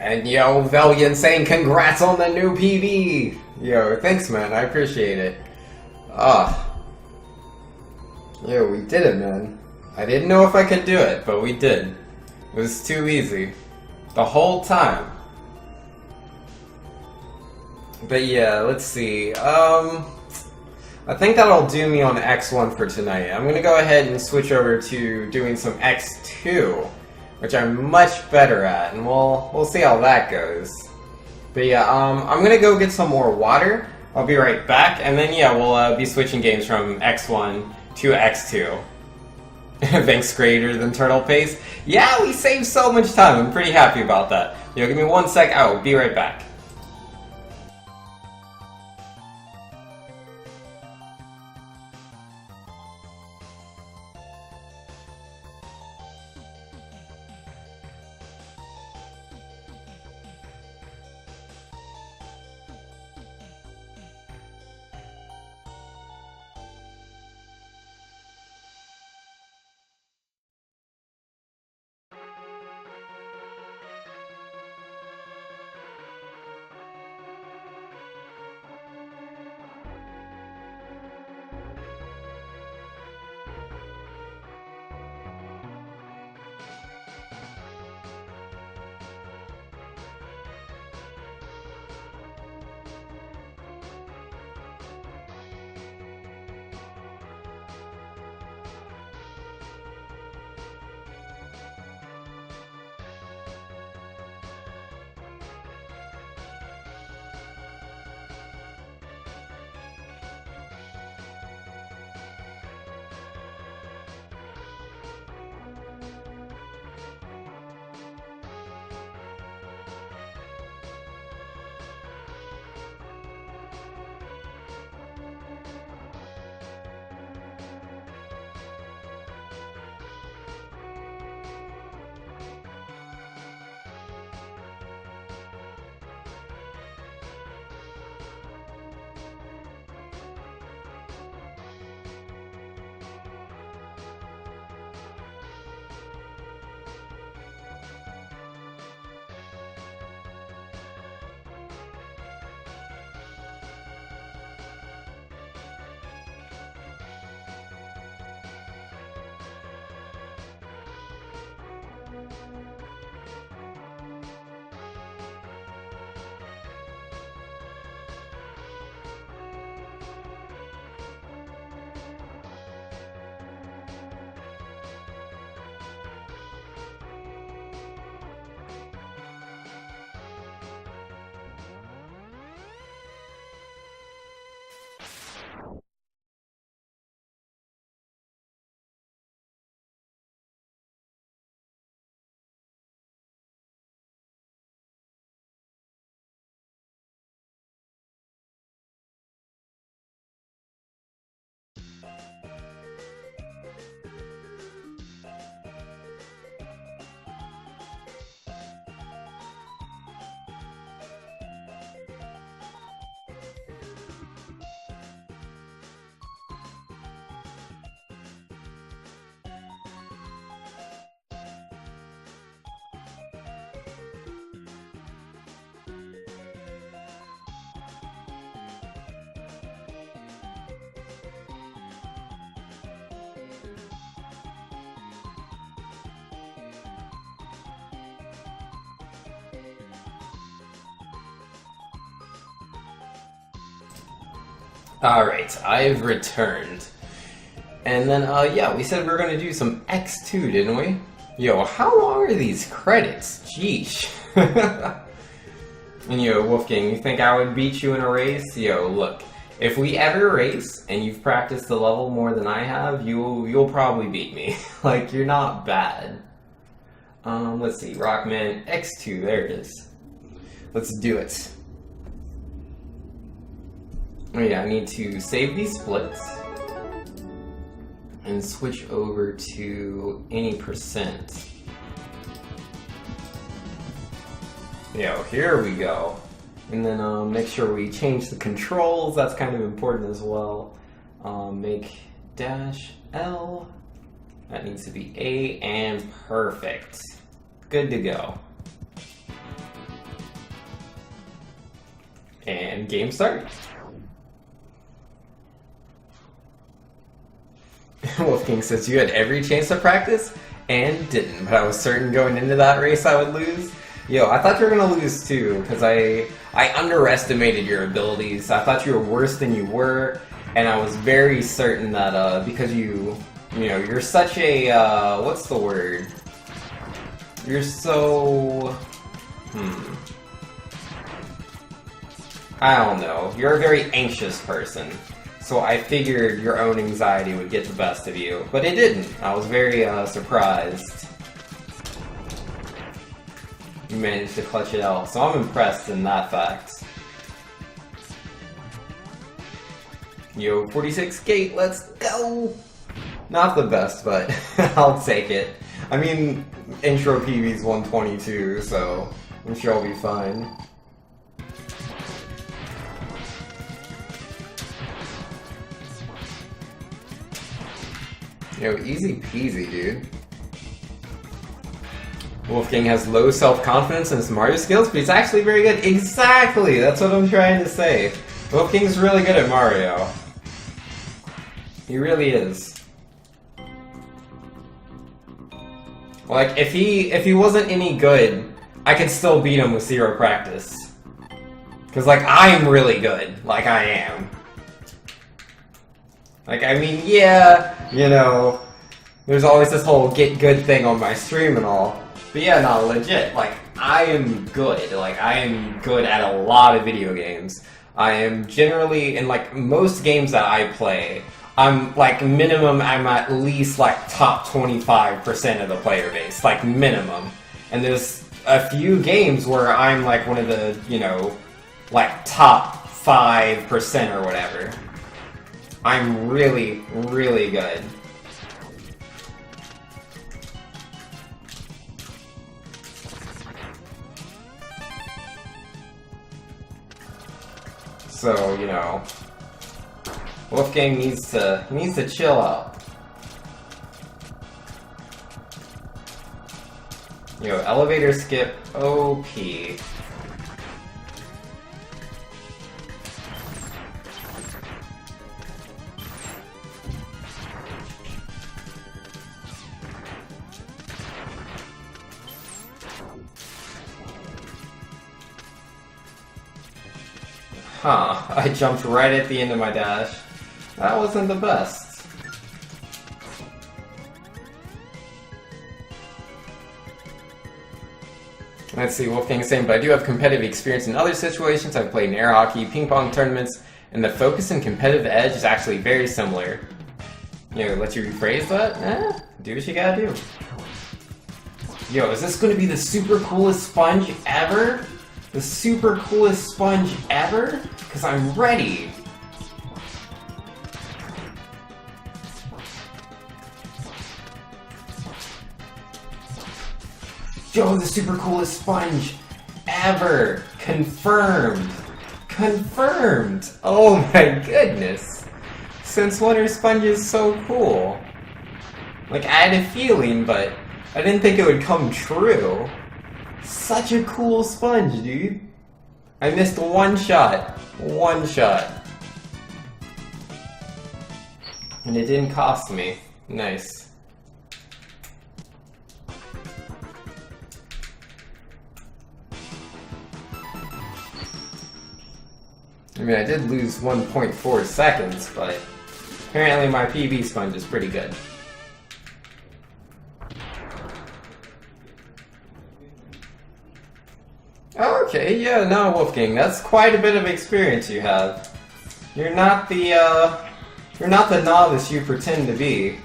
And yo, Valiant saying congrats on the new PB! Yo, thanks man, I appreciate it. Yo, we did it, man. I didn't know if I could do it, but we did. It was too easy. The whole time. But yeah, let's see. I think that'll do me on X1 for tonight. I'm gonna go ahead and switch over to doing some X2, which I'm much better at, and we'll see how that goes. But yeah, I'm gonna go get some more water. I'll be right back, and then yeah, we'll be switching games from X1 to X2. Thanks, greater than turtle pace. Yeah, we saved so much time. I'm pretty happy about that. Yo, give me 1 sec. I'll be right back. Alright, I've returned. And then, yeah, we said we were going to do some X2, didn't we? Yo, how long are these credits? Jeesh. And yo, Wolfgang, you think I would beat you in a race? Yo, look, if we ever race, and you've practiced the level more than I have, you'll probably beat me. Like, you're not bad. Let's see, Rockman, X2, there it is. Let's do it. Oh yeah, I need to save these splits and switch over to any percent. Yo, here we go. And then make sure we change the controls, that's kind of important as well. Make dash L, that needs to be A, and perfect. Good to go. And game start. Wolfgang says you had every chance to practice and didn't, but I was certain going into that race I would lose. Yo, I thought you were gonna lose too, because I underestimated your abilities. I thought you were worse than you were, and I was very certain that because you know, you're such a what's the word? You're so I don't know. You're a very anxious person. So I figured your own anxiety would get the best of you, but it didn't. I was very surprised. You managed to clutch it out, so I'm impressed in that fact. Yo, 46 gate, let's go! Not the best, but I'll take it. I mean, intro PB's 122, so I'm sure I'll be fine. Yo, easy peasy, dude. Wolfgang has low self-confidence in his Mario skills, but he's actually very good. Exactly! That's what I'm trying to say. Wolfgang's really good at Mario. He really is. Like, if he wasn't any good, I could still beat him with 0 practice. Cause, like, I'm really good. Like, I am. Like, I mean, yeah, you know, there's always this whole get good thing on my stream and all. But yeah, no, legit, like, I am good. Like, I am good at a lot of video games. I am generally, in, like, most games that I play, I'm, like, minimum, I'm at least, like, top 25% of the player base. Like, minimum. And there's a few games where I'm, like, one of the, you know, like, top 5% or whatever. I'm really, really good. So, you know, Wolfgang needs to chill out. You know, elevator skip OP. Huh, I jumped right at the end of my dash. That wasn't the best. Let's see, Wolfgang's saying, but I do have competitive experience in other situations. I've played in air hockey, ping pong tournaments, and the focus and competitive edge is actually very similar. You know, let you rephrase that? Do what you gotta do. Yo, is this gonna be the super coolest sponge ever? The super coolest sponge ever? Because I'm ready! Yo, the super coolest sponge ever! Confirmed! Confirmed! Oh my goodness! Since when are sponges so cool? Like, I had a feeling, but I didn't think it would come true. Such a cool sponge, dude. I missed one shot. One shot. And it didn't cost me. Nice. I mean, I did lose 1.4 seconds, but apparently my PB sponge is pretty good. Okay, yeah, no, Wolfgang, that's quite a bit of experience you have. You're not the novice you pretend to be.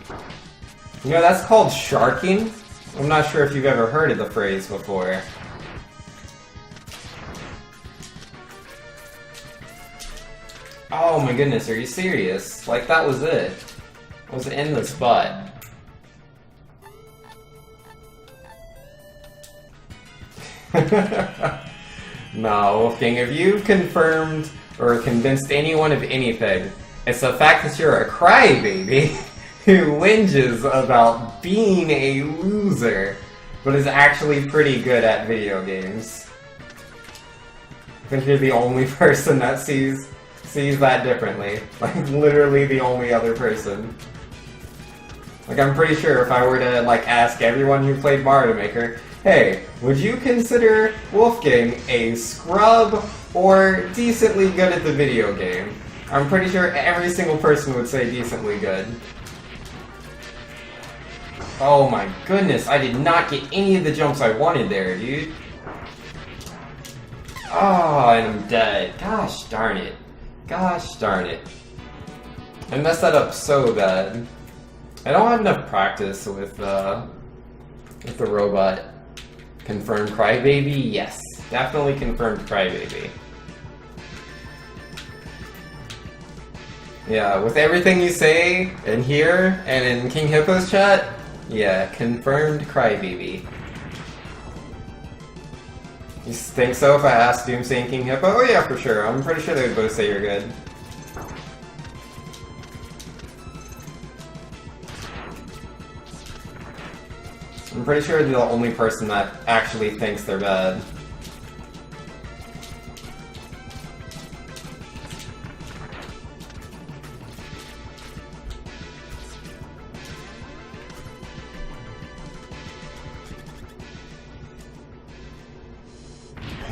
You know, that's called sharking. I'm not sure if you've ever heard of the phrase before. Oh my goodness, are you serious? Like, that was it. It was in the spot. No, Wolfgang, if you've confirmed or convinced anyone of anything, it's the fact that you're a crybaby who whinges about being a loser, but is actually pretty good at video games. I think you're the only person that sees that differently. Like, literally the only other person. Like, I'm pretty sure if I were to, like, ask everyone who played Mario Maker, hey, would you consider Wolfgang a scrub or decently good at the video game? I'm pretty sure every single person would say decently good. Oh my goodness, I did not get any of the jumps I wanted there, dude. Oh, and I'm dead. Gosh darn it. Gosh darn it. I messed that up so bad. I don't have enough practice with the robot. Confirmed Crybaby? Yes. Definitely confirmed Crybaby. Yeah, with everything you say in here and in King Hippo's chat, yeah, confirmed Crybaby. You think so if I asked Doomsday and King Hippo? Oh yeah, for sure. I'm pretty sure they would both say you're good. I'm pretty sure you're the only person that actually thinks they're bad.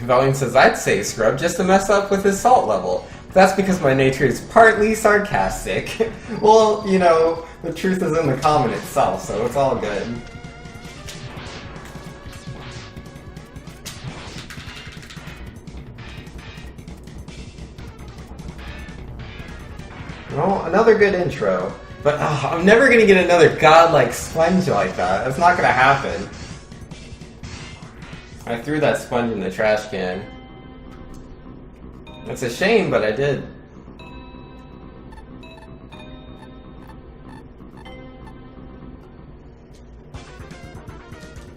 Valiant says, I'd say scrub just to mess up with his salt level. That's because my nature is partly sarcastic. Well, you know, the truth is in the comment itself, so it's all good. Well, another good intro. But I'm never gonna get another godlike sponge like that. That's not gonna happen. I threw that sponge in the trash can. It's a shame, but I did.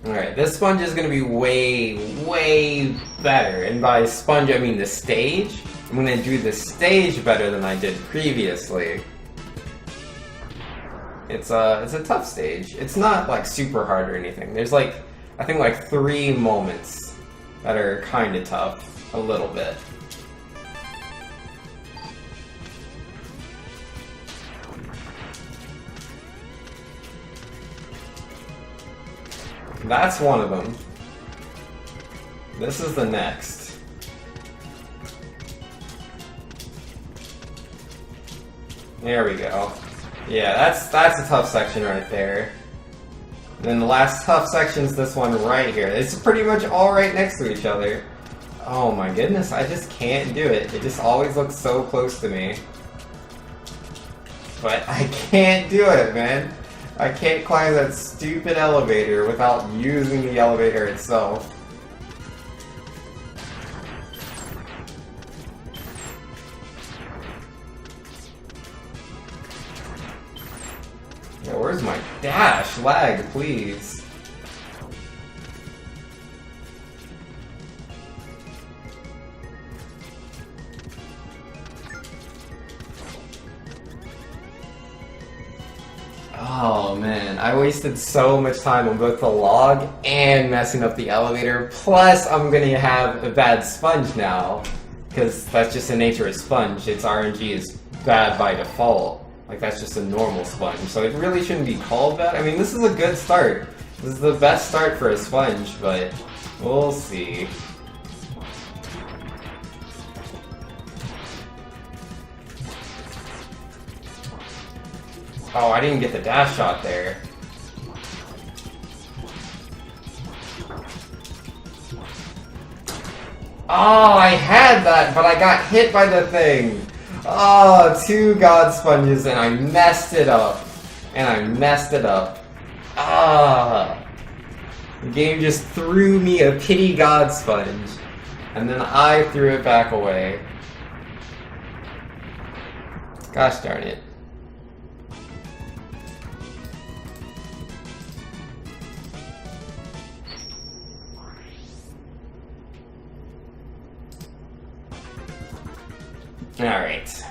Alright, this sponge is gonna be way better. And by sponge, I mean the stage. I'm gonna do the stage better than I did previously. It's a tough stage. It's not like super hard or anything. There's like, I think like 3 moments that are kinda tough, a little bit. That's one of them. This is the next. There we go. Yeah, that's a tough section right there. And then the last tough section is this one right here. It's pretty much all right next to each other. Oh my goodness, I just can't do it. It just always looks so close to me. But I can't do it, man. I can't climb that stupid elevator without using the elevator itself. Yeah, where's my dash? Lag, please. Oh man, I wasted so much time on both the log and messing up the elevator, plus I'm gonna have a bad sponge now, because that's just the nature of sponge. Its RNG is bad by default. Like, that's just a normal sponge, so it really shouldn't be called bad. I mean, this is a good start. This is the best start for a sponge, but we'll see. Oh, I didn't get the dash shot there. Oh, I had that, but I got hit by the thing. Oh, 2 god sponges, and I messed it up. Ah. The game just threw me a pity god sponge, and then I threw it back away. Gosh darn it. Alright.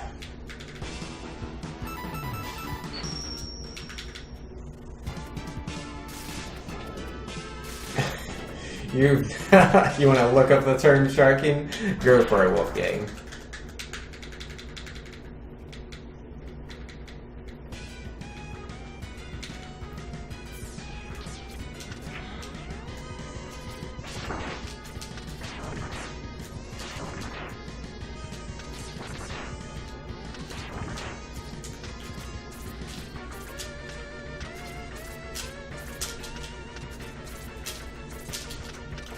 You you want to look up the term sharking? Go for it, Wolfgang.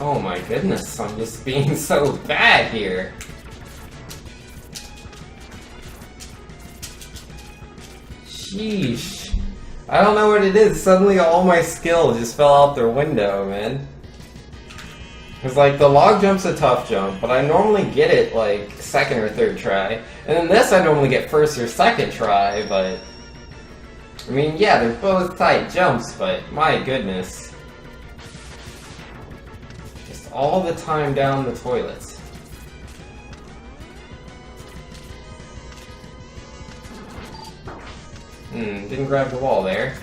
Oh my goodness, I'm just being so bad here. Sheesh. I don't know what it is. Suddenly all my skill just fell out the window, man. Cause like the log jump's a tough jump, but I normally get it like second or third try. And then this I normally get first or second try, but I mean yeah, they're both tight jumps, but my goodness. All the time down the toilets. Didn't grab the wall there.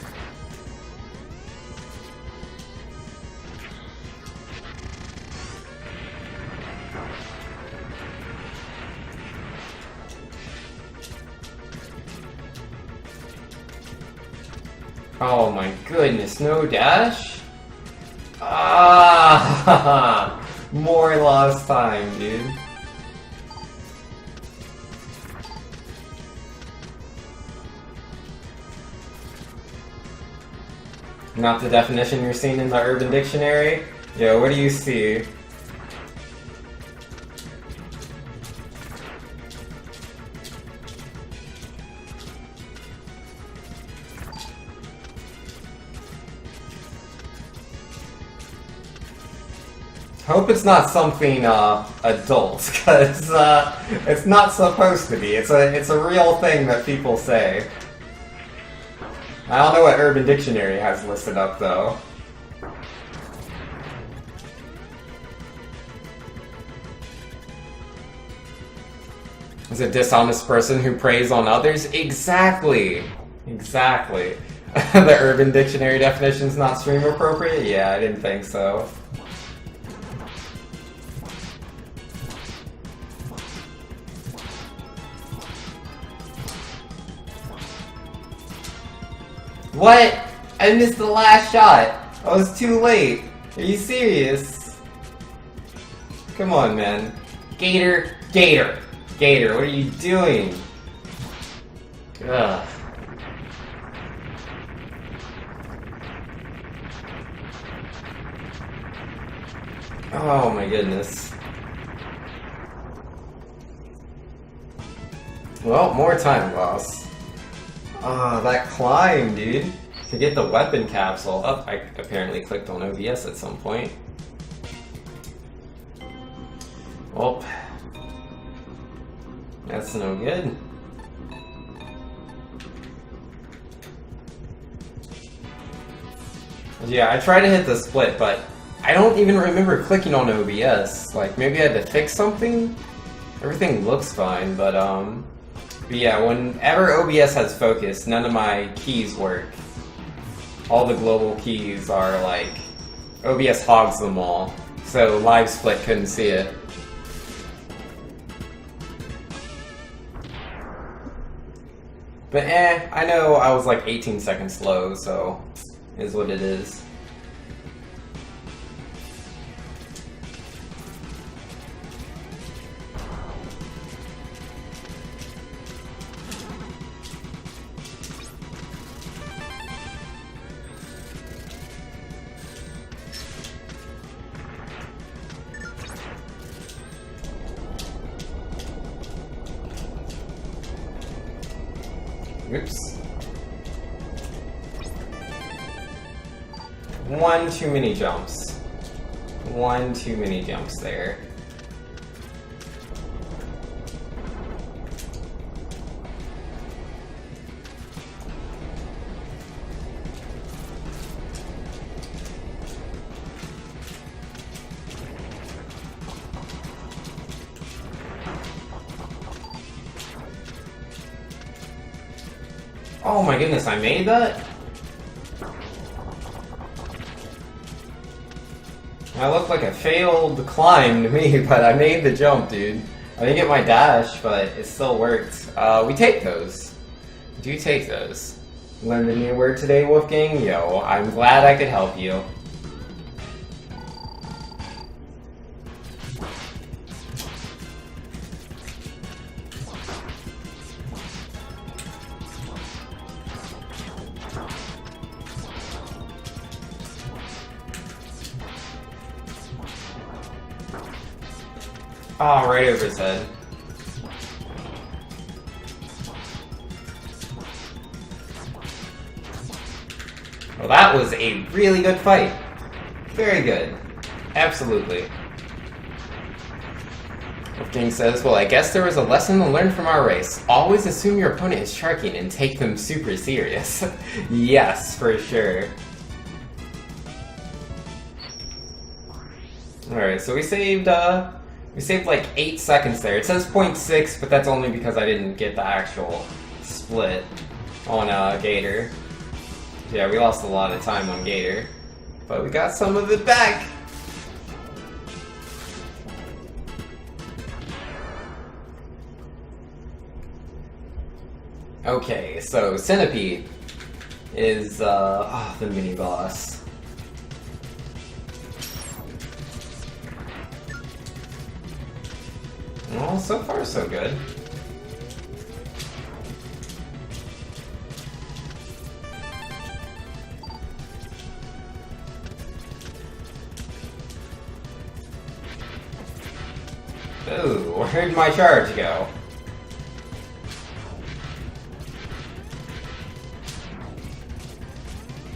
Oh my goodness, no dash? Ah, more lost time, dude. Not the definition you're seeing in the Urban Dictionary? Yo, what do you see? Hope it's not something adult, because it's not supposed to be. It's a real thing that people say. I don't know what Urban Dictionary has listed up though. Is a dishonest person who preys on others? Exactly! Exactly. The Urban Dictionary definition's not stream appropriate? Yeah, I didn't think so. What? I missed the last shot. I was too late. Are you serious? Come on, man. Gator, Gator, Gator, what are you doing? Ugh. Oh my goodness. Well, more time lost. Ah, that climb, dude. To get the weapon capsule. Oh, I apparently clicked on OBS at some point. Well, that's no good. Yeah, I tried to hit the split, but I don't even remember clicking on OBS. Like, maybe I had to fix something? Everything looks fine, but yeah, whenever OBS has focus, none of my keys work. All the global keys are like, OBS hogs them all, so Live Split couldn't see it. But I know I was like 18 seconds slow, so is what it is. Oops. One too many jumps. One too many jumps there. Oh my goodness, I made that? That looked like a failed climb to me, but I made the jump, dude. I didn't get my dash, but it still worked. We take those. We do take those. Learned a new word today, Wolfgang? Yo, I'm glad I could help you. Oh, right over his head. Well, that was a really good fight. Very good. Absolutely. Wolfgang says, well, I guess there was a lesson to learn from our race. Always assume your opponent is sharking and take them super serious. Yes, for sure. Alright, so we saved like 8 seconds there. It says 0.6, but that's only because I didn't get the actual split on Gator. Yeah, we lost a lot of time on Gator, but we got some of it back. Okay, so Centipede is the mini boss. Well, so far so good. Ooh, where'd my charge go?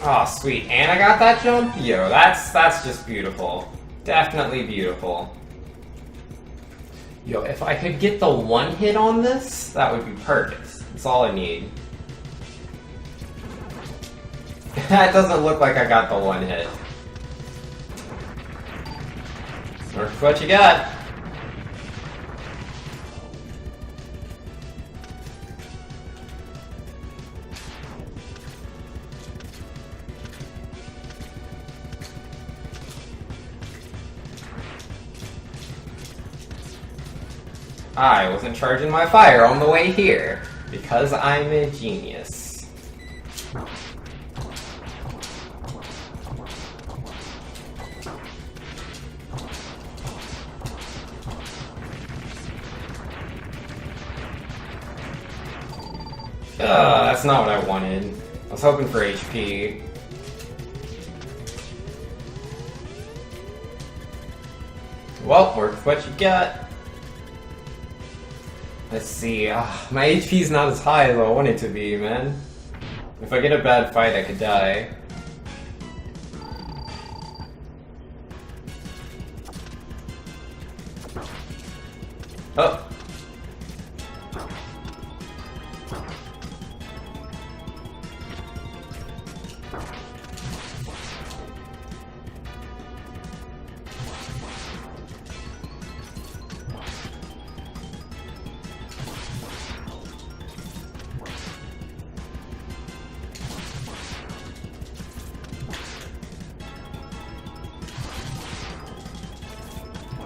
Oh, sweet. And I got that jump? Yo, that's just beautiful. Definitely beautiful. Yo, if I could get the one hit on this, that would be perfect. That's all I need. That doesn't look like I got the one hit. Look what you got. I wasn't charging my fire on the way here, because I'm a genius. That's not what I wanted. I was hoping for HP. Well, work with what you got. Let's see, my HP's not as high as I want it to be, man. If I get a bad fight, I could die. Oh!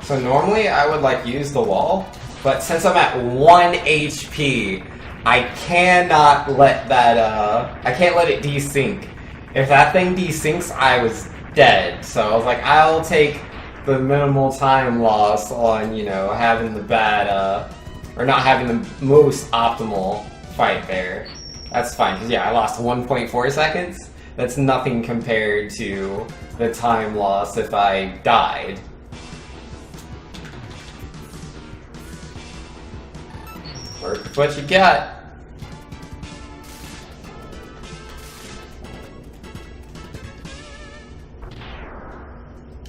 So normally I would like use the wall, but since I'm at 1 HP, I cannot let that, I can't let it desync. If that thing desyncs, I was dead. So I was like, I'll take the minimal time loss on, you know, having the bad, or not having the most optimal fight there. That's fine, because yeah, I lost 1.4 seconds. That's nothing compared to the time loss if I died. Work with what you got.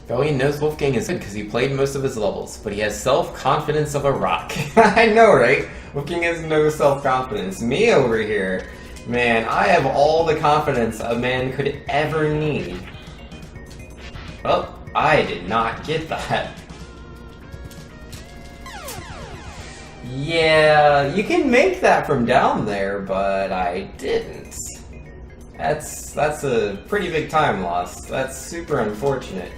Bellion knows Wolfgang is good because he played most of his levels, but he has self-confidence of a rock. I know, right? Wolfgang has no self-confidence. Me over here, man, I have all the confidence a man could ever need. Well, I did not get that. Yeah, you can make that from down there, but I didn't. That's a pretty big time loss. That's super unfortunate.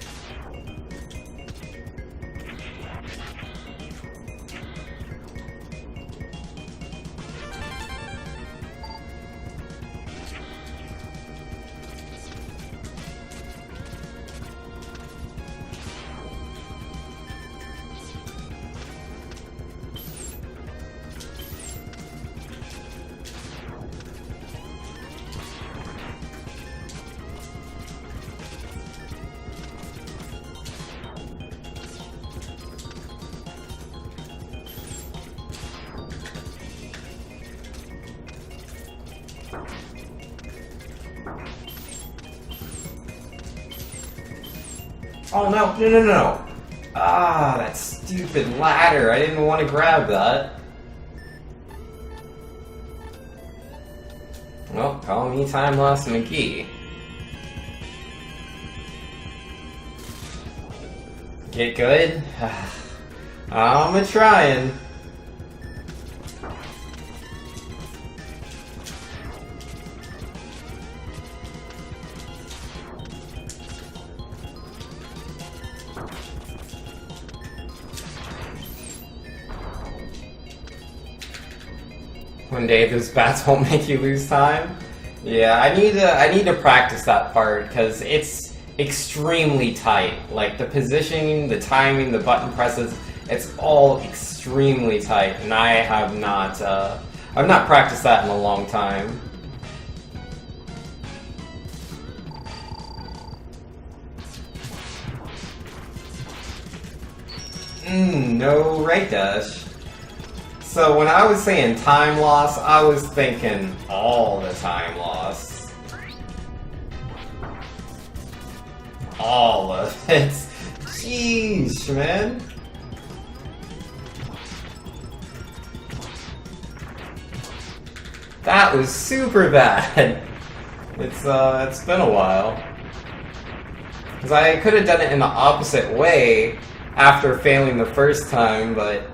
Oh no, no, no, no. Ah, that stupid ladder. I didn't want to grab that. Well, call me Time Lost McGee. Get good? I'm a-trying. One day those bats won't make you lose time. Yeah, I need to practice that part because it's extremely tight. Like the positioning, the timing, the button presses, it's all extremely tight, and I've not practiced that in a long time. No right dash. So when I was saying time loss, I was thinking all the time loss. All of it. Jeez, man. That was super bad. It's been a while. Because I could have done it in the opposite way after failing the first time, but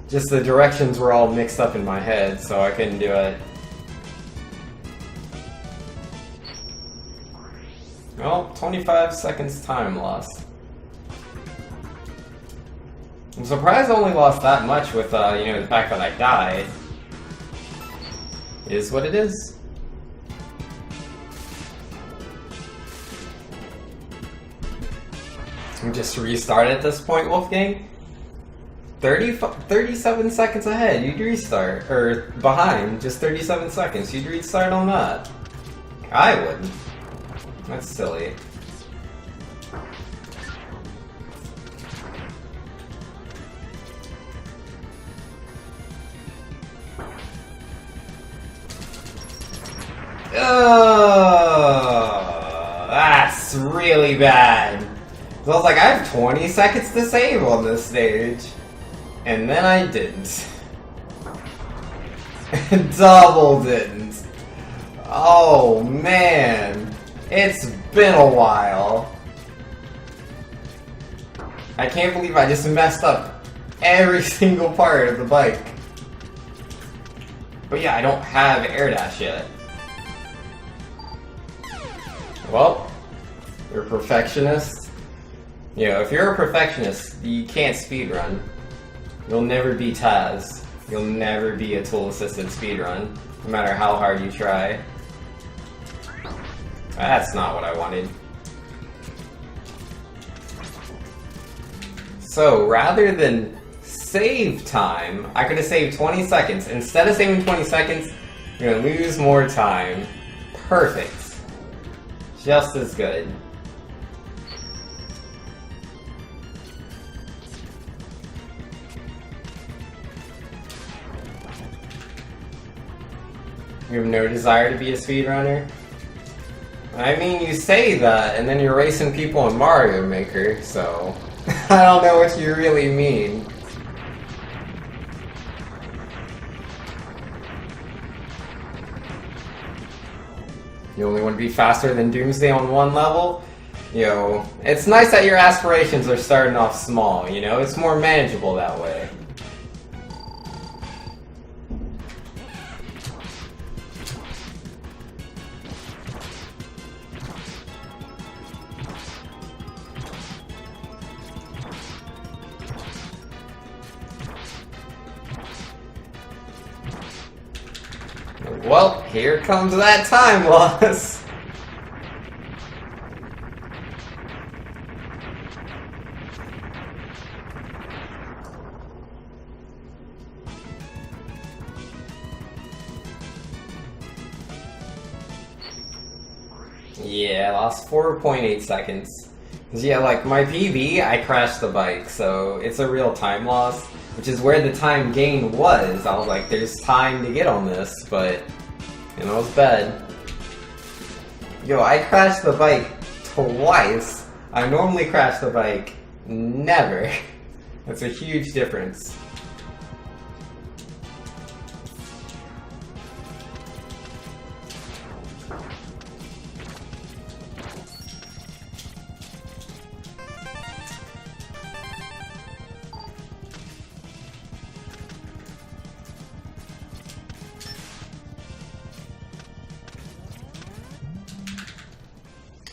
just the directions were all mixed up in my head, so I couldn't do it. Well, 25 seconds time loss. I'm surprised I only lost that much with, you know, the fact that I died. It is what it is. Just restart at this point, Wolfgang? 37 seconds ahead, you'd restart. Or behind, just 37 seconds, you'd restart on that. I wouldn't. That's silly. Oh, that's really bad. So I was like, I have 20 seconds to save on this stage. And then I didn't. Double didn't. Oh man. It's been a while. I can't believe I just messed up every single part of the bike. But yeah, I don't have air dash yet. Well, you're a perfectionist. You know, if you're a perfectionist, you can't speedrun. You'll never be Taz. You'll never be a tool-assisted speedrun, no matter how hard you try. That's not what I wanted. So, rather than save time, I could have saved 20 seconds. Instead of saving 20 seconds, you're gonna lose more time. Perfect. Just as good. You have no desire to be a speedrunner? I mean, you say that, and then you're racing people in Mario Maker, so I don't know what you really mean. You only want to be faster than Doomsday on one level? You know, it's nice that your aspirations are starting off small, you know? It's more manageable that way. Well, here comes that time loss. Yeah, I lost 4.8 seconds. Cause yeah, like my PB, I crashed the bike, so it's a real time loss, which is where the time gain was. I was like, there's time to get on this, but you know, it's bad. Yo, I crashed the bike twice I normally crash the bike. Never. That's a huge difference.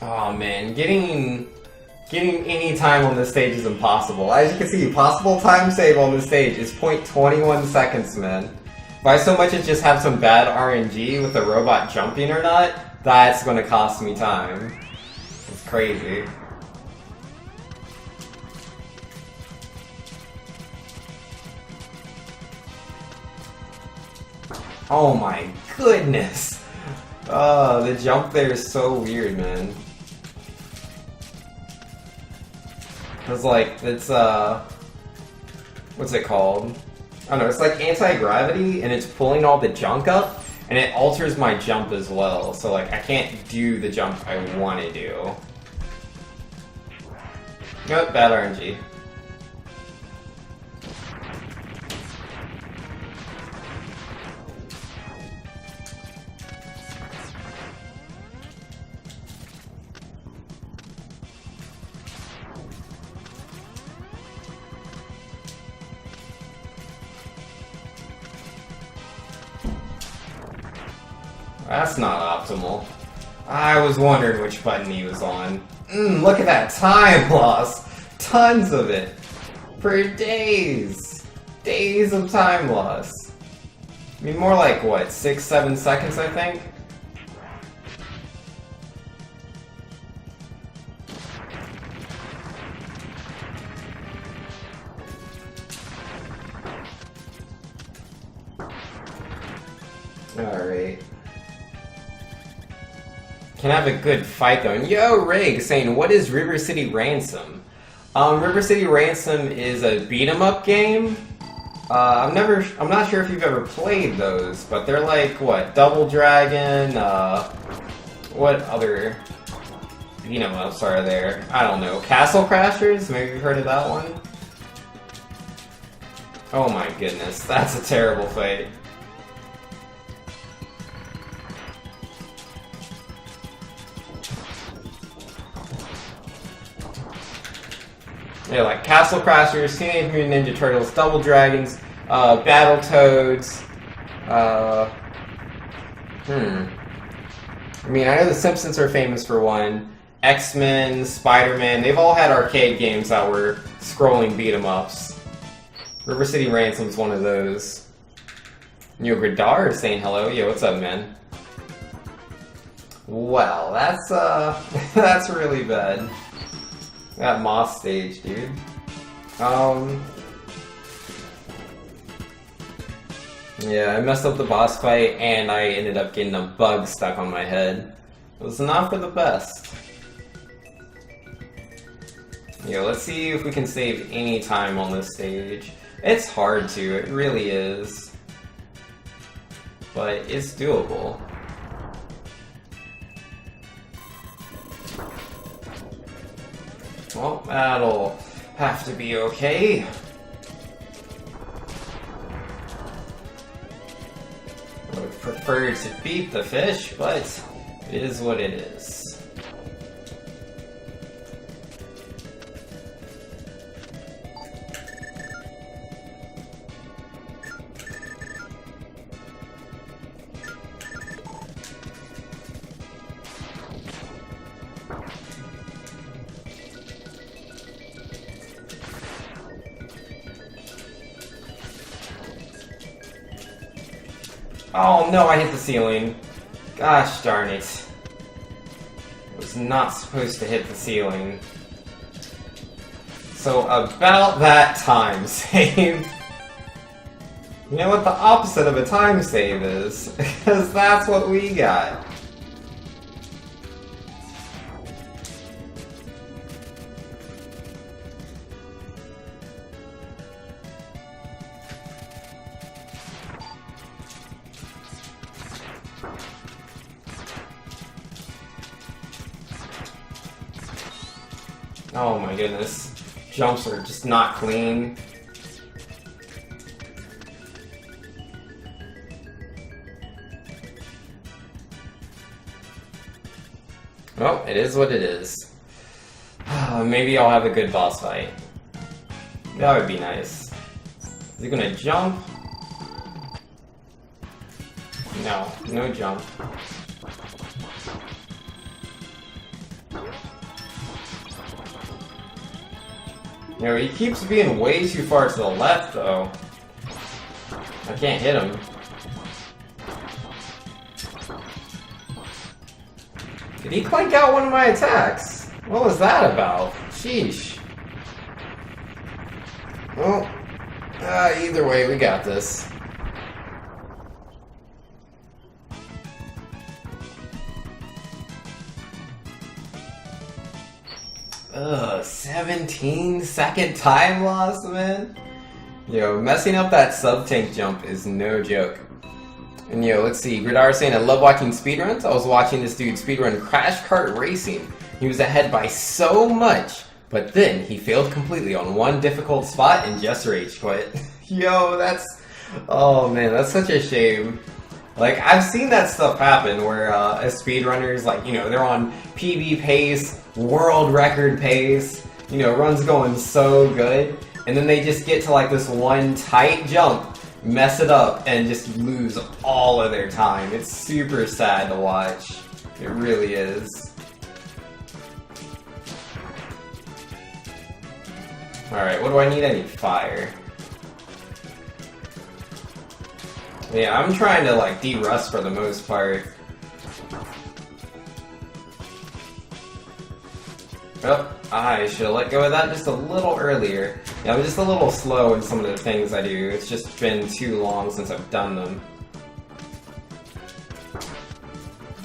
Oh man, getting any time on this stage is impossible. As you can see, possible time save on this stage is 0.21 seconds, man. If I so much as just have some bad RNG with the robot jumping or not, that's gonna cost me time. It's crazy. Oh my goodness! Oh, the jump there is so weird, man. It's like, it's, what's it called? I don't know, it's like anti-gravity, and it's pulling all the junk up, and it alters my jump as well, so like, I can't do the jump I want to do. Nope, bad RNG. That's not optimal. I was wondering which button he was on. Look at that time loss! Tons of it! For days! Days of time loss. I mean, more like, what, 6-7 seconds, I think? Alright. Can have a good fight though. And yo, Rig saying, what is River City Ransom? River City Ransom is a beat 'em up game. I'm not sure if you've ever played those, but they're like, what, Double Dragon, what other beat 'em ups are there? I don't know. Castle Crashers? Maybe you've heard of that one? Oh my goodness, that's a terrible fight. Yeah, like Castle Crashers, Teenage Mutant Ninja Turtles, Double Dragons, Battletoads, I mean, I know The Simpsons are famous for one, X-Men, Spider-Man, they've all had arcade games that were scrolling beat-em-ups. River City Ransom's one of those. Yo, Gradar is saying hello. Yo, what's up, man? Well, that's, that's really bad. That Moss stage, dude. Yeah, I messed up the boss fight, and I ended up getting a bug stuck on my head. It was not for the best. Yeah, let's see if we can save any time on this stage. It's hard to, it really is. But it's doable. Well, that'll have to be okay. I would prefer to beat the fish, but it is what it is. Oh no, I hit the ceiling. Gosh darn it. I was not supposed to hit the ceiling. So about that time save. You know what the opposite of a time save is? Because that's what we got. Oh my goodness. Jumps are just not clean. Well, it is what it is. Maybe I'll have a good boss fight. That would be nice. Is he gonna jump? No, no jump. You know, he keeps being way too far to the left, though. I can't hit him. Did he clank out one of my attacks? What was that about? Sheesh. Well, either way, we got this. Ugh, 17-second time loss, man? Yo, messing up that sub-tank jump is no joke. And yo, let's see, Gridar saying I love watching speedruns. I was watching this dude speedrun Crash Kart Racing. He was ahead by so much, but then he failed completely on one difficult spot and just rage quit. Yo, that's... oh man, that's such a shame. Like, I've seen that stuff happen where speedrunners, like, you know, they're on PB pace, world record pace, you know, runs going so good, and then they just get to like this one tight jump, mess it up, and just lose all of their time. It's super sad to watch. It really is. Alright, what do I need? I need fire. Yeah, I'm trying to like de-rust for the most part. Oh, I should have let go of that just a little earlier. Yeah, I'm just a little slow in some of the things I do. It's just been too long since I've done them.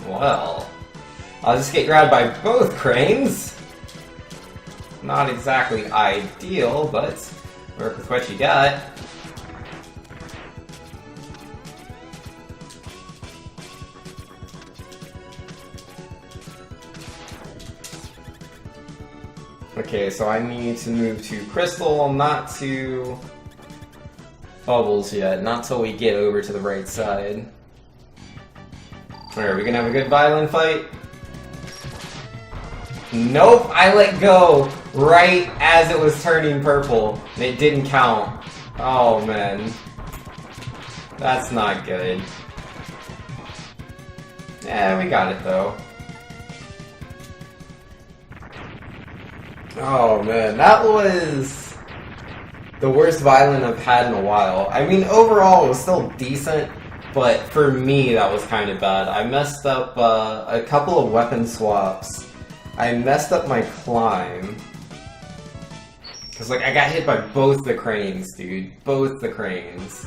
Well, I'll just get grabbed by both cranes. Not exactly ideal, but work with what you got. Okay, so I need to move to Crystal, not to Bubbles yet, not till we get over to the right side. Alright, are we gonna have a good violin fight? Nope, I let go right as it was turning purple, and it didn't count. Oh man. That's not good. Yeah, we got it though. Oh man, that was the worst violin I've had in a while. I mean, overall it was still decent, but for me that was kind of bad. I messed up a couple of weapon swaps. I messed up my climb. Cause like I got hit by both the cranes, dude. Both the cranes.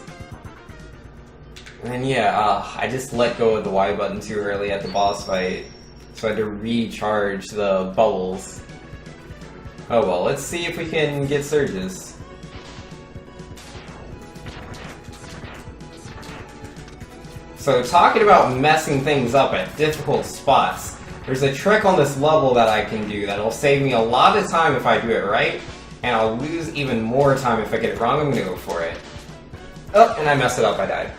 And yeah, I just let go of the Y button too early at the boss fight. So I had to recharge the bubbles. Oh well, let's see if we can get surges. So talking about messing things up at difficult spots, there's a trick on this level that I can do that'll save me a lot of time if I do it right, and I'll lose even more time if I get it wrong. I'm gonna go for it. Oh, and I messed it up, I died.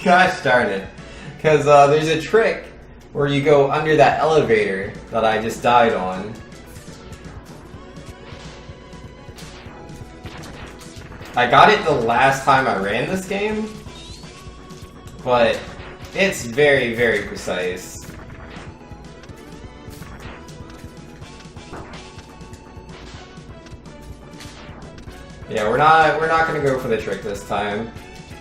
Gosh darn it. Because there's a trick where you go under that elevator that I just died on. I got it the last time I ran this game, but it's very, very precise. Yeah, we're not gonna go for the trick this time.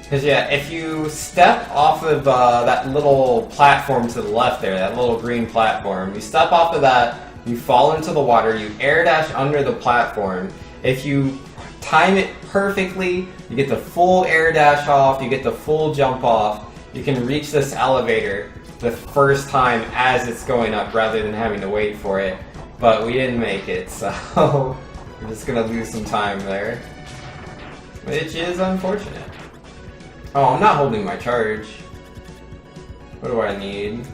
Because yeah, if you step off of that little platform to the left there, that little green platform, you step off of that, you fall into the water, you air dash under the platform. If you time it perfectly, you get the full air dash off, you get the full jump off, you can reach this elevator the first time as it's going up rather than having to wait for it. But we didn't make it, so we're just gonna lose some time there. Which is unfortunate. Oh, I'm not holding my charge. What do I need?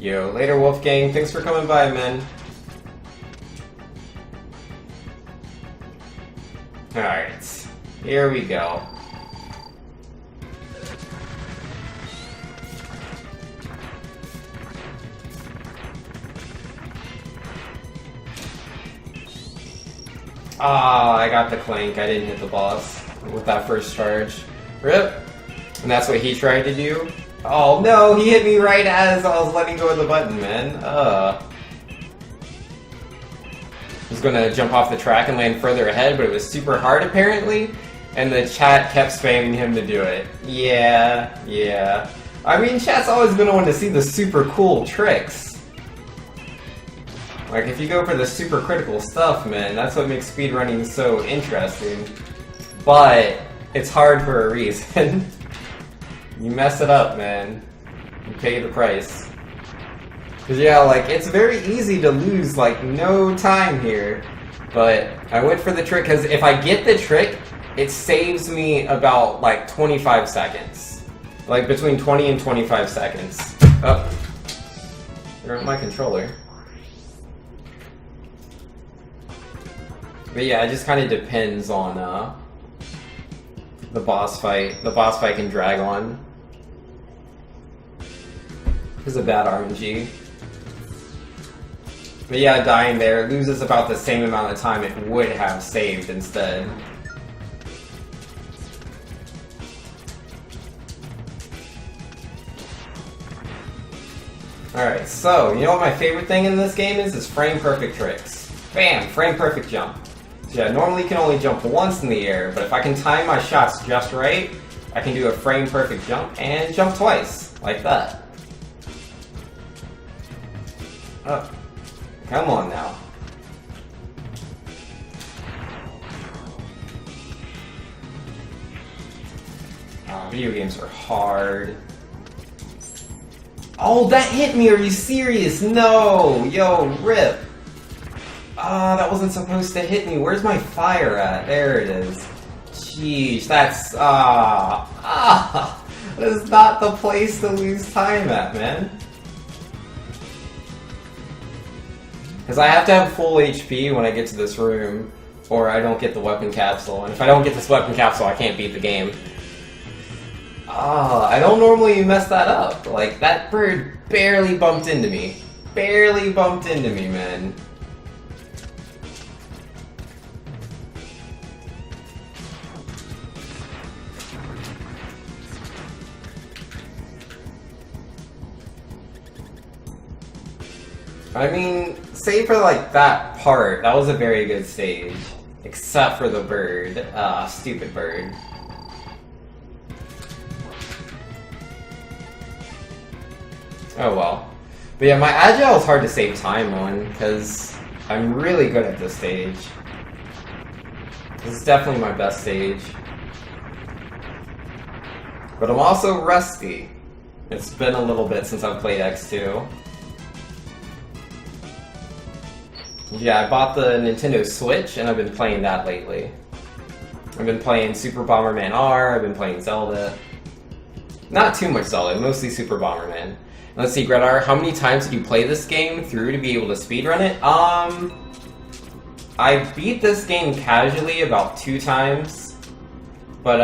Yo, later Wolfgang, thanks for coming by, man. Alright, here we go. Ah, I got the clank. I didn't hit the boss with that first charge. Rip! And that's what he tried to do. Oh no, he hit me right as I was letting go of the button, man. I was gonna jump off the track and land further ahead, but it was super hard apparently, and the chat kept spamming him to do it. Yeah. I mean, chat's always gonna want to see the super cool tricks. Like, if you go for the super critical stuff, man, that's what makes speedrunning so interesting. But it's hard for a reason. You mess it up, man. You pay the price. Cause yeah, like, it's very easy to lose, like, no time here. But I went for the trick, cause if I get the trick, it saves me about, like, 25 seconds. Like, between 20 and 25 seconds. Oh. You're on my controller. But yeah, it just kind of depends on, the boss fight. The boss fight can drag on. It's a bad RNG. But yeah, dying there loses about the same amount of time it would have saved instead. Alright, so, you know what my favorite thing in this game is? Is frame perfect tricks. Bam! Frame perfect jump. Yeah, normally you can only jump once in the air, but if I can time my shots just right, I can do a frame perfect jump and jump twice, like that. Oh, come on now. Oh, video games are hard. Oh, that hit me, are you serious? No! Yo, rip! Ah, that wasn't supposed to hit me. Where's my fire at? There it is. Jeez, that's... that is not the place to lose time at, man. Because I have to have full HP when I get to this room, or I don't get the weapon capsule. And if I don't get this weapon capsule, I can't beat the game. I don't normally mess that up. Like, that bird barely bumped into me. Barely bumped into me, man. I mean, save for like that part, that was a very good stage. Except for the bird. Stupid bird. Oh well. But yeah, my agile is hard to save time on, because I'm really good at this stage. This is definitely my best stage. But I'm also rusty. It's been a little bit since I've played X2. Yeah, I bought the Nintendo Switch, and I've been playing that lately. I've been playing Super Bomberman R, I've been playing Zelda. Not too much Zelda, mostly Super Bomberman. Let's see, Gredar, how many times did you play this game through to be able to speedrun it? I beat this game casually about 2 times. But,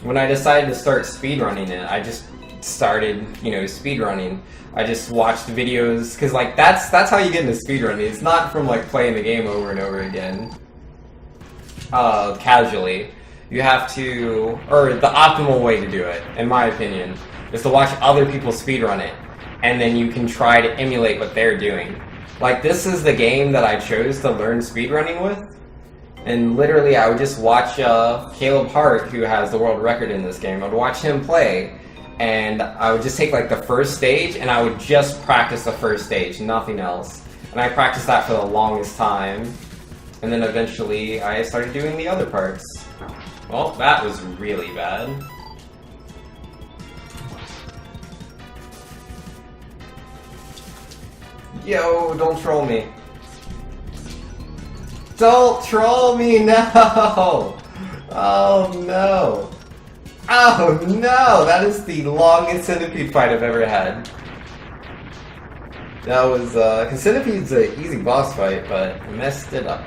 when I decided to start speedrunning it, I just started, you know, speedrunning. I just watched videos, because, like, that's how you get into speedrunning. It's not from, like, playing the game over and over again. Casually. You have to, or the optimal way to do it, in my opinion, is to watch other people speedrun it, and then you can try to emulate what they're doing. Like, this is the game that I chose to learn speedrunning with, and literally I would just watch Caleb Hart, who has the world record in this game. I would watch him play, and I would just take like the first stage, and I would just practice the first stage, nothing else. And I practiced that for the longest time, and then eventually I started doing the other parts. Well, that was really bad. Yo, don't troll me. Don't troll me, no! Oh no! Oh no! That is the longest centipede fight I've ever had. That was, cause Centipede's an easy boss fight, but I messed it up.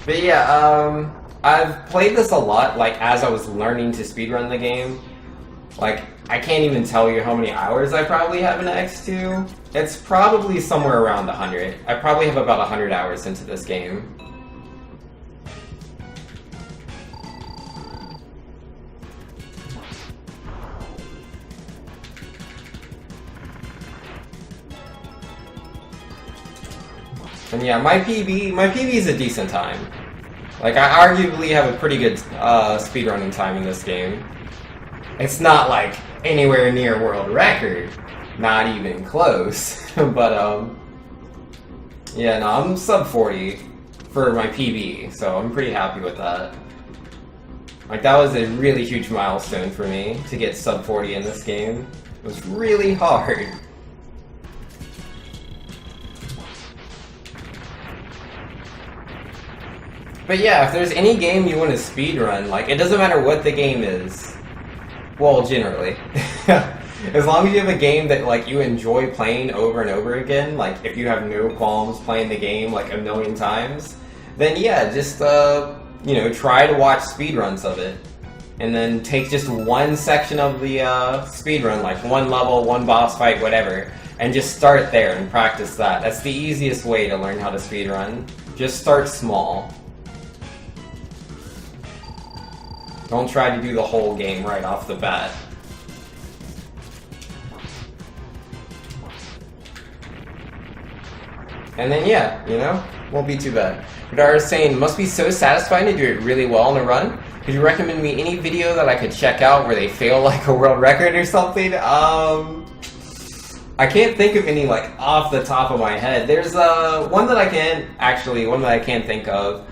But yeah, I've played this a lot, like, as I was learning to speedrun the game. Like, I can't even tell you how many hours I probably have in X2. It's probably somewhere around 100. I probably have about 100 hours into this game. And yeah, my PB is a decent time. Like, I arguably have a pretty good speedrunning time in this game. It's not, like, anywhere near world record. Not even close. But, yeah, no, I'm sub 40 for my PB, so I'm pretty happy with that. Like, that was a really huge milestone for me, to get sub 40 in this game. It was really hard. But yeah, if there's any game you want to speedrun, like, it doesn't matter what the game is. Well, generally. As long as you have a game that, like, you enjoy playing over and over again, like, if you have no qualms playing the game, like, a million times, then yeah, just, you know, try to watch speedruns of it. And then take just one section of the, speedrun, like, one level, one boss fight, whatever, and just start there and practice that. That's the easiest way to learn how to speedrun. Just start small. Don't try to do the whole game right off the bat. And then yeah, you know, won't be too bad. Radar is saying, must be so satisfying to do it really well in a run. Could you recommend me any video that I could check out where they fail like a world record or something? I can't think of any like off the top of my head. There's one that I can think of.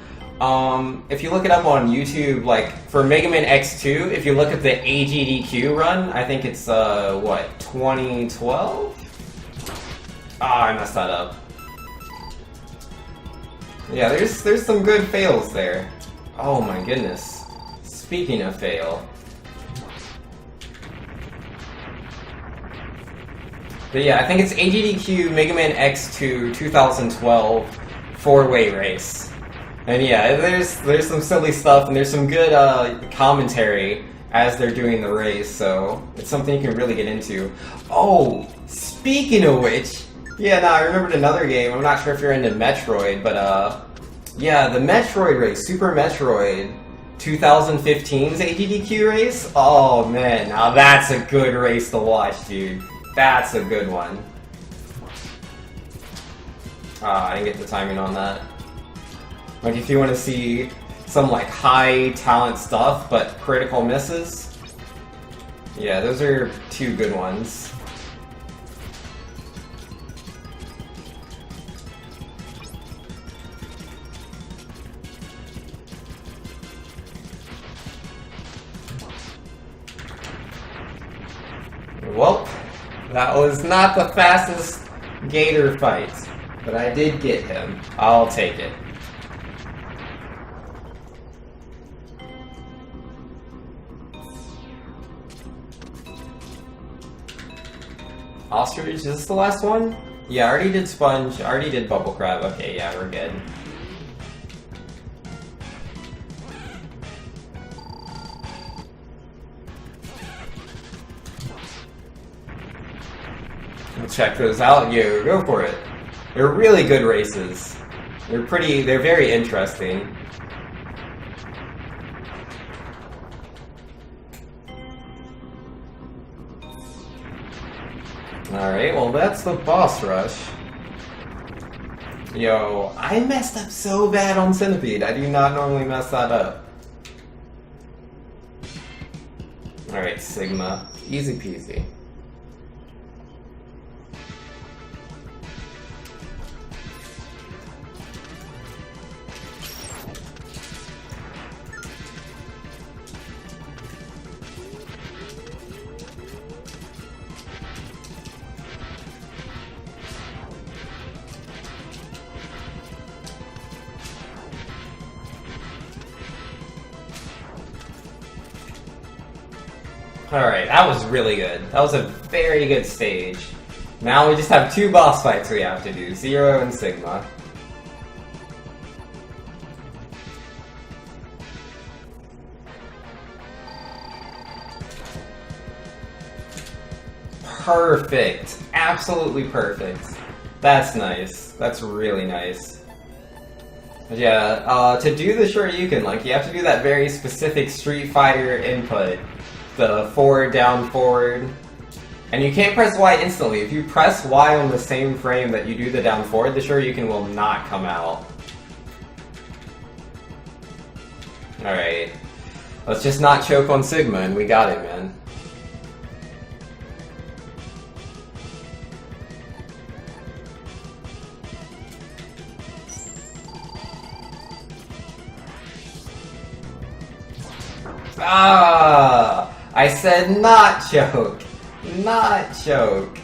If you look it up on YouTube, like, for Mega Man X2, if you look at the AGDQ run, I think it's, what, 2012? Ah, I messed that up. Yeah, there's some good fails there. Oh my goodness. Speaking of fail. But yeah, I think it's AGDQ Mega Man X2 2012 four-way race. And yeah, there's some silly stuff, and there's some good commentary as they're doing the race, so it's something you can really get into. Oh, speaking of which, yeah, no, I remembered another game. I'm not sure if you're into Metroid, but yeah, the Metroid race, Super Metroid 2015's AGDQ race. Oh man, now that's a good race to watch, dude. That's a good one. Ah, I didn't get the timing on that. Like, if you want to see some, like, high talent stuff, but critical misses, yeah, those are two good ones. Well, that was not the fastest Gator fight, but I did get him. I'll take it. Ostrich, is this the last one? Yeah, I already did Sponge, I already did Bubble Crab. Okay, yeah, we're good. We'll check those out. Yo, go for it. They're really good races. They're very interesting. Alright, well that's the boss rush. Yo, I messed up so bad on Centipede. I do not normally mess that up. Alright, Sigma. Easy peasy. Alright, that was really good. That was a very good stage. Now we just have 2 boss fights we have to do, Zero and Sigma. Perfect. Absolutely perfect. That's nice. That's really nice. But yeah, to do the Shoryuken, like, you have to do that very specific Street Fighter input. The forward, down, forward. And you can't press Y instantly. If you press Y on the same frame that you do the down forward, the Shoryuken will not come out. Alright. Let's just not choke on Sigma and we got it, man. Ah! I said not choke! Not choke!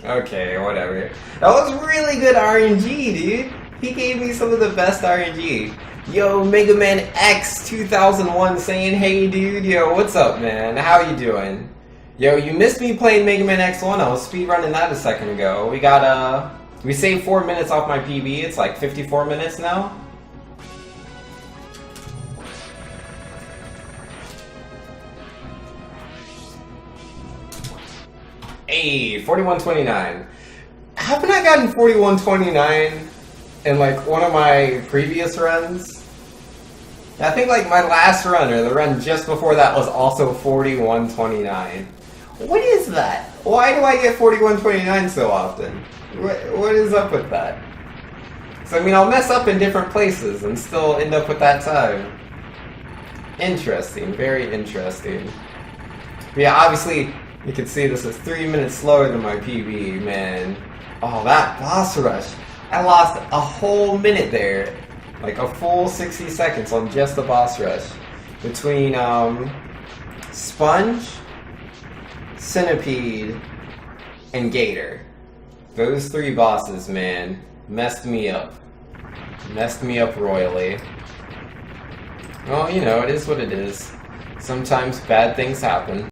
Okay, whatever. That was really good RNG, dude! He gave me some of the best RNG. Yo, Mega Man X 2001 saying, hey dude, yo, what's up, man? How you doing? Yo, you missed me playing Mega Man X1, I was speedrunning that a second ago. We got, we saved 4 minutes off my PB, it's like 54 minutes now. Hey, 4129. Haven't I gotten 4129 in like one of my previous runs? I think like my last run, or the run just before that, was also 4129. What is that? Why do I get 4129 so often? What is up with that? So I mean, I'll mess up in different places and still end up with that time. Interesting, very interesting. But yeah, obviously, you can see this is 3 minutes slower than my PB, man. Oh, that boss rush. I lost a whole minute there. Like a full 60 seconds on just the boss rush. Between, Sponge, Centipede, and Gator. Those 3 bosses, man, messed me up. Messed me up royally. Well, you know, it is what it is. Sometimes bad things happen.